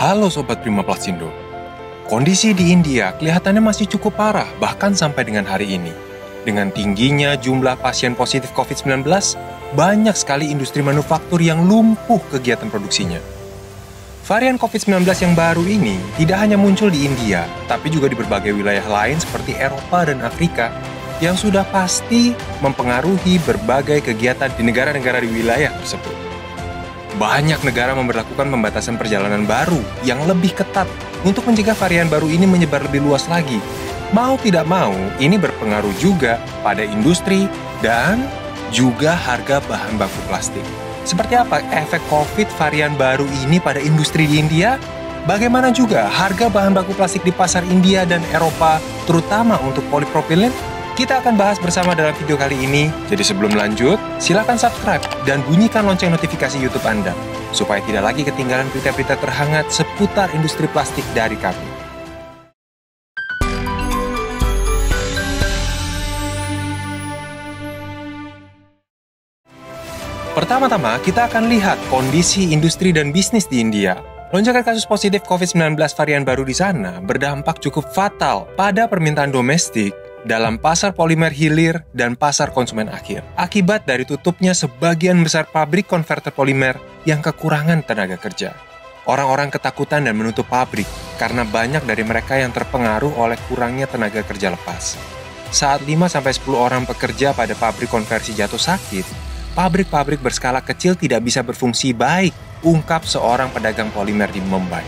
Halo Sobat Prima Plasindo. Kondisi di India kelihatannya masih cukup parah bahkan sampai dengan hari ini. Dengan tingginya jumlah pasien positif COVID-19, banyak sekali industri manufaktur yang lumpuh kegiatan produksinya. Varian COVID-19 yang baru ini tidak hanya muncul di India, tapi juga di berbagai wilayah lain seperti Eropa dan Afrika yang sudah pasti mempengaruhi berbagai kegiatan di negara-negara di wilayah tersebut. Banyak negara memberlakukan pembatasan perjalanan baru yang lebih ketat untuk mencegah varian baru ini menyebar lebih luas lagi. Mau tidak mau, ini berpengaruh juga pada industri dan juga harga bahan baku plastik. Seperti apa efek COVID varian baru ini pada industri di India? Bagaimana juga harga bahan baku plastik di pasar India dan Eropa, terutama untuk polipropilen? Kita akan bahas bersama dalam video kali ini. Jadi sebelum lanjut, silakan subscribe dan bunyikan lonceng notifikasi YouTube Anda, supaya tidak lagi ketinggalan berita-berita terhangat seputar industri plastik dari kami. Pertama-tama, kita akan lihat kondisi industri dan bisnis di India. Lonjakan kasus positif COVID-19 varian baru di sana berdampak cukup fatal pada permintaan domestik dalam pasar polimer hilir dan pasar konsumen akhir. Akibat dari tutupnya sebagian besar pabrik konverter polimer yang kekurangan tenaga kerja. Orang-orang ketakutan dan menutup pabrik karena banyak dari mereka yang terpengaruh oleh kurangnya tenaga kerja lepas. Saat 5-10 orang pekerja pada pabrik konversi jatuh sakit, pabrik-pabrik berskala kecil tidak bisa berfungsi baik, ungkap seorang pedagang polimer di Mumbai.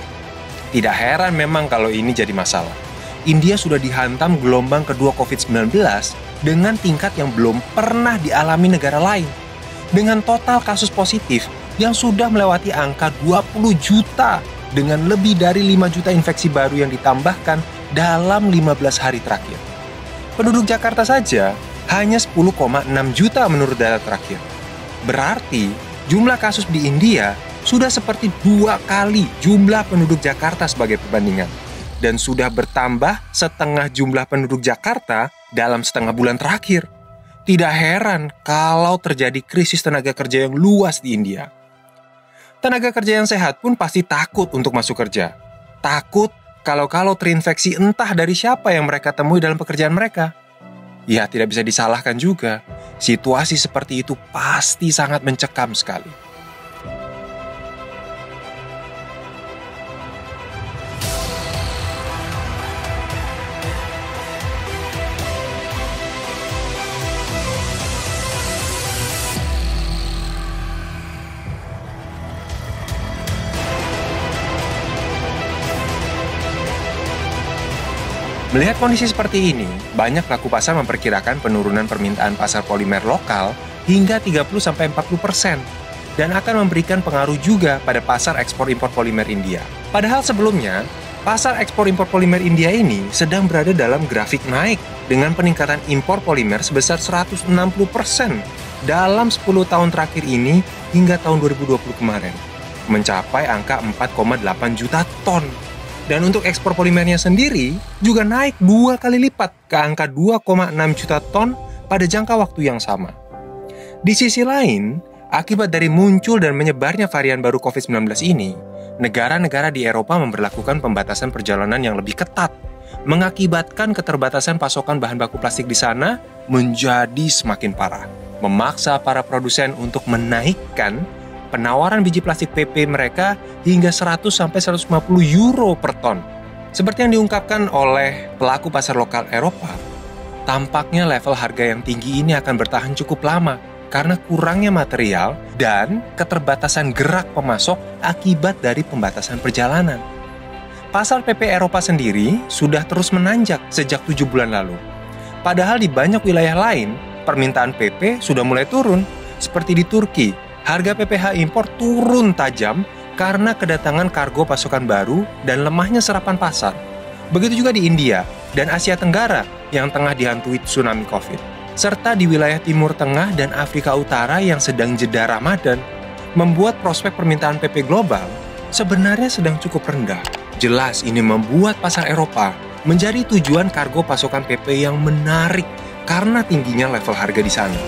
Tidak heran memang kalau ini jadi masalah. India sudah dihantam gelombang kedua COVID-19 dengan tingkat yang belum pernah dialami negara lain. Dengan total kasus positif yang sudah melewati angka 20 juta dengan lebih dari 5 juta infeksi baru yang ditambahkan dalam 15 hari terakhir. Penduduk Jakarta saja hanya 10,6 juta menurut data terakhir. Berarti jumlah kasus di India sudah seperti 2 kali jumlah penduduk Jakarta sebagai perbandingan. Dan sudah bertambah setengah jumlah penduduk Jakarta dalam setengah bulan terakhir. Tidak heran kalau terjadi krisis tenaga kerja yang luas di India. Tenaga kerja yang sehat pun pasti takut untuk masuk kerja. Takut kalau terinfeksi entah dari siapa yang mereka temui dalam pekerjaan mereka. Ya, tidak bisa disalahkan juga. Situasi seperti itu pasti sangat mencekam sekali. Melihat kondisi seperti ini, banyak pelaku pasar memperkirakan penurunan permintaan pasar polimer lokal hingga 30-40% dan akan memberikan pengaruh juga pada pasar ekspor-impor polimer India. Padahal sebelumnya, pasar ekspor-impor polimer India ini sedang berada dalam grafik naik dengan peningkatan impor polimer sebesar 160% dalam 10 tahun terakhir ini hingga tahun 2020 kemarin, mencapai angka 4,8 juta ton. Dan untuk ekspor polimernya sendiri juga naik 2 kali lipat ke angka 2,6 juta ton pada jangka waktu yang sama. Di sisi lain, akibat dari muncul dan menyebarnya varian baru COVID-19 ini, negara-negara di Eropa memberlakukan pembatasan perjalanan yang lebih ketat, mengakibatkan keterbatasan pasokan bahan baku plastik di sana menjadi semakin parah, memaksa para produsen untuk menaikkan penawaran biji plastik PP mereka hingga 100-150 euro per ton. Seperti yang diungkapkan oleh pelaku pasar lokal Eropa, tampaknya level harga yang tinggi ini akan bertahan cukup lama karena kurangnya material dan keterbatasan gerak pemasok akibat dari pembatasan perjalanan. Pasar PP Eropa sendiri sudah terus menanjak sejak 7 bulan lalu. Padahal di banyak wilayah lain, permintaan PP sudah mulai turun, seperti di Turki. Harga PPH impor turun tajam karena kedatangan kargo pasokan baru dan lemahnya serapan pasar. Begitu juga di India dan Asia Tenggara yang tengah dihantui tsunami COVID. Serta di wilayah Timur Tengah dan Afrika Utara yang sedang jeda Ramadan, membuat prospek permintaan PP global sebenarnya sedang cukup rendah. Jelas ini membuat pasar Eropa menjadi tujuan kargo pasokan PP yang menarik karena tingginya level harga di sana.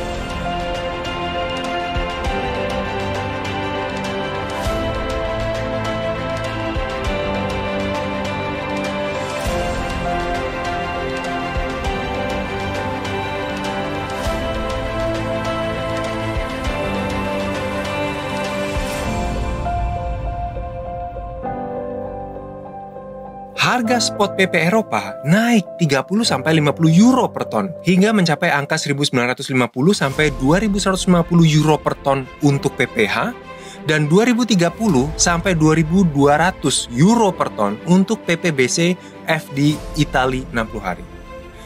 harga spot PP Eropa naik 30-50 euro per ton hingga mencapai angka 1.950-2.150 euro per ton untuk PPH dan 2.030-2.200 euro per ton untuk PPBC FD Itali 60 hari.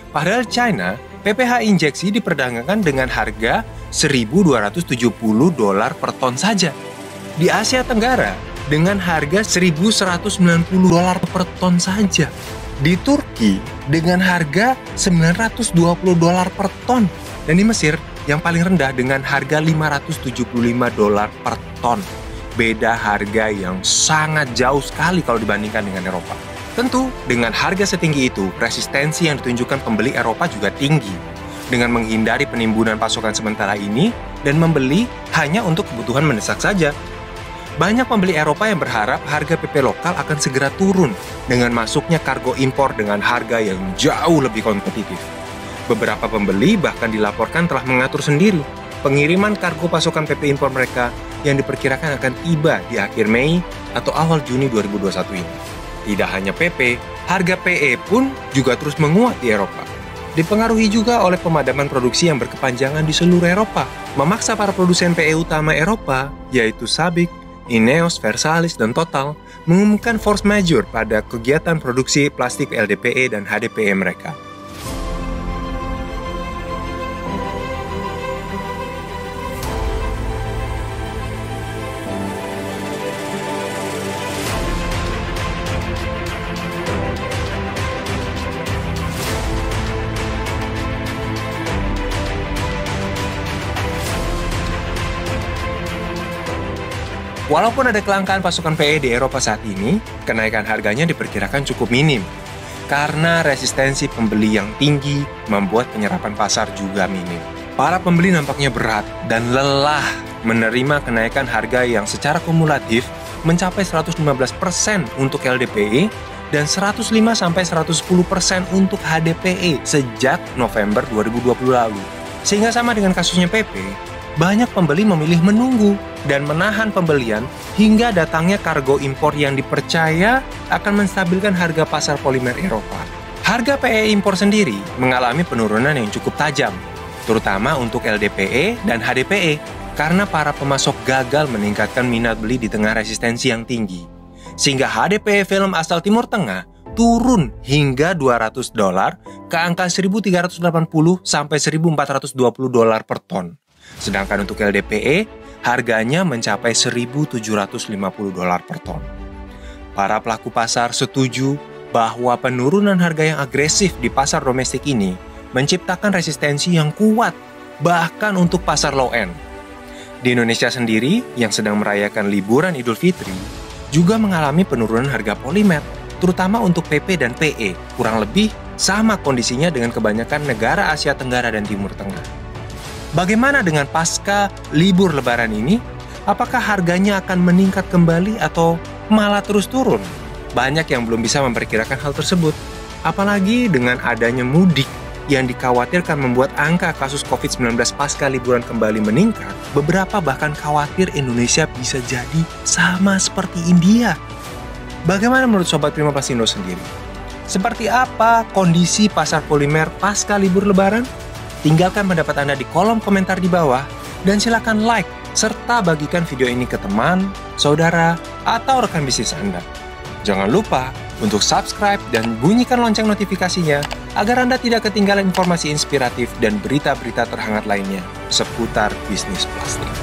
Padahal China, PPH injeksi diperdagangkan dengan harga $1.270 per ton saja. Di Asia Tenggara, dengan harga $1.190 per ton saja. Di Turki, dengan harga $920 per ton. Dan di Mesir, yang paling rendah dengan harga $575 per ton. Beda harga yang sangat jauh sekali kalau dibandingkan dengan Eropa. Tentu, dengan harga setinggi itu, resistensi yang ditunjukkan pembeli Eropa juga tinggi. Dengan menghindari penimbunan pasokan sementara ini, dan membeli hanya untuk kebutuhan mendesak saja. Banyak pembeli Eropa yang berharap harga PP lokal akan segera turun dengan masuknya kargo impor dengan harga yang jauh lebih kompetitif. Beberapa pembeli bahkan dilaporkan telah mengatur sendiri pengiriman kargo pasokan PP impor mereka yang diperkirakan akan tiba di akhir Mei atau awal Juni 2021 ini. Tidak hanya PP, harga PE pun juga terus menguat di Eropa. Dipengaruhi juga oleh pemadaman produksi yang berkepanjangan di seluruh Eropa, memaksa para produsen PE utama Eropa, yaitu Sabic, Ineos, Versalis, dan Total mengumumkan force majeure pada kegiatan produksi plastik LDPE dan HDPE mereka. Walaupun ada kelangkaan pasokan PE di Eropa saat ini, kenaikan harganya diperkirakan cukup minim. Karena resistensi pembeli yang tinggi membuat penyerapan pasar juga minim. Para pembeli nampaknya berat dan lelah menerima kenaikan harga yang secara kumulatif mencapai 115% untuk LDPE dan 105-110% untuk HDPE sejak November 2020 lalu. Sehingga sama dengan kasusnya PP, banyak pembeli memilih menunggu dan menahan pembelian hingga datangnya kargo impor yang dipercaya akan menstabilkan harga pasar polimer Eropa. Harga PE impor sendiri mengalami penurunan yang cukup tajam, terutama untuk LDPE dan HDPE, karena para pemasok gagal meningkatkan minat beli di tengah resistensi yang tinggi. Sehingga HDPE film asal Timur Tengah turun hingga $200 ke angka $1.380-1.420 per ton. Sedangkan untuk LDPE, harganya mencapai $1.750 per ton. Para pelaku pasar setuju bahwa penurunan harga yang agresif di pasar domestik ini menciptakan resistensi yang kuat, bahkan untuk pasar low-end. Di Indonesia sendiri, yang sedang merayakan liburan Idul Fitri, juga mengalami penurunan harga polimer, terutama untuk PP dan PE, kurang lebih sama kondisinya dengan kebanyakan negara Asia Tenggara dan Timur Tengah. Bagaimana dengan pasca libur Lebaran ini? Apakah harganya akan meningkat kembali atau malah terus turun? Banyak yang belum bisa memperkirakan hal tersebut. Apalagi dengan adanya mudik yang dikhawatirkan membuat angka kasus COVID-19 pasca liburan kembali meningkat. Beberapa bahkan khawatir Indonesia bisa jadi sama seperti India. Bagaimana menurut Sobat Prima Plasindo sendiri? Seperti apa kondisi pasar polimer pasca libur Lebaran? Tinggalkan pendapat Anda di kolom komentar di bawah, dan silakan like, serta bagikan video ini ke teman, saudara, atau rekan bisnis Anda. Jangan lupa untuk subscribe dan bunyikan lonceng notifikasinya, agar Anda tidak ketinggalan informasi inspiratif dan berita-berita terhangat lainnya seputar bisnis plastik.